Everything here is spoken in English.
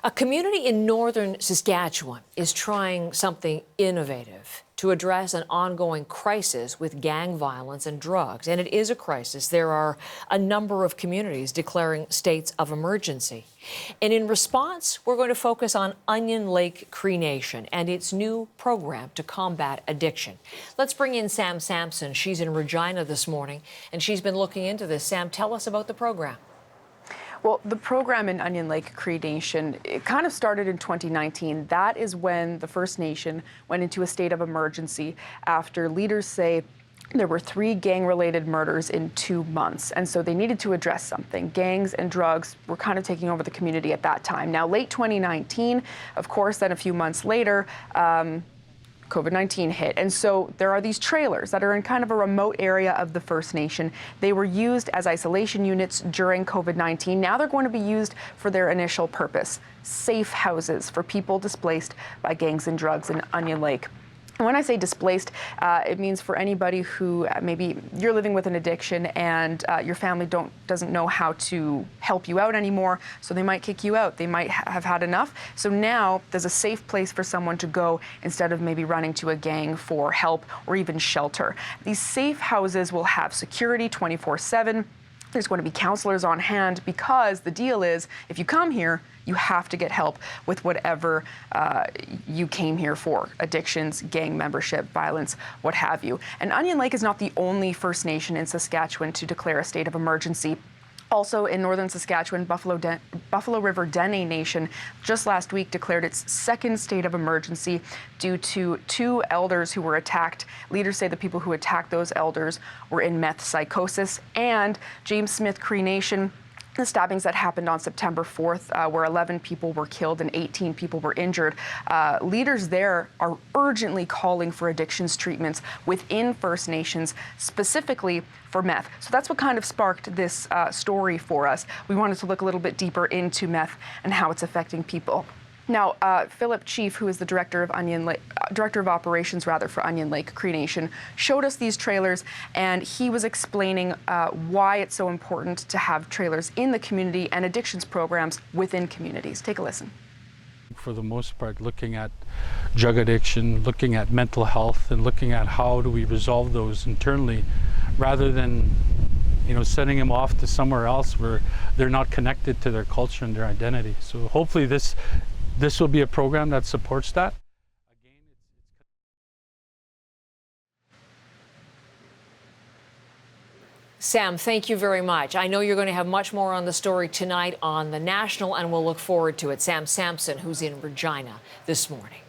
A community in northern Saskatchewan is trying something innovative to address an ongoing crisis with gang violence and drugs. And it is a crisis. There are a number of communities declaring states of emergency. And in response, we're going to focus on Onion Lake Cree Nation and its new program to combat addiction. Let's bring in Sam Sampson. She's in Regina this morning, and she's been looking into this. Sam, tell us about the program. Well, the program in Onion Lake Cree Nation, it kind of started in 2019. That is when the First Nation went into a state of emergency after leaders say there were 3 gang-related murders in 2 months. And so they needed to address something. Gangs and drugs were kind of taking over the community at that time. Now, late 2019, of course, then a few months later, COVID-19 hit. And so there are these trailers that are in kind of a remote area of the First Nation. They were used as isolation units during COVID-19. Now they're going to be used for their initial purpose, safe houses for people displaced by gangs and drugs in Onion Lake. And when I say displaced, it means for anybody who maybe you're living with an addiction and your family doesn't know how to help you out anymore, so they might kick you out. They might have had enough. So now there's a safe place for someone to go instead of maybe running to a gang for help or even shelter. These safe houses will have security 24/7. There's going to be counselors on hand because the deal is if you come here, you have to get help with whatever you came here for, addictions, gang membership, violence, what have you. And Onion Lake is not the only First Nation in Saskatchewan to declare a state of emergency. Also in northern Saskatchewan, Buffalo River Dene Nation just last week declared its second state of emergency due to 2 elders who were attacked. Leaders say the people who attacked those elders were in meth psychosis. And James Smith Cree Nation, the stabbings that happened on September 4th, where 11 people were killed and 18 people were injured. Leaders there are urgently calling for addictions treatments within First Nations, specifically for meth. So that's what kind of sparked this story for us. We wanted to look a little bit deeper into meth and how it's affecting people. Now, Philip Chief, who is the director of operations for Onion Lake Cree Nation, showed us these trailers, and he was explaining why it's so important to have trailers in the community and addictions programs within communities. Take a listen. For the most part, looking at drug addiction, looking at mental health, and looking at how do we resolve those internally, rather than sending them off to somewhere else where they're not connected to their culture and their identity. So hopefully this will be a program that supports that. Sam, thank you very much. I know you're going to have much more on the story tonight on The National, and we'll look forward to it. Sam Sampson, who's in Regina this morning.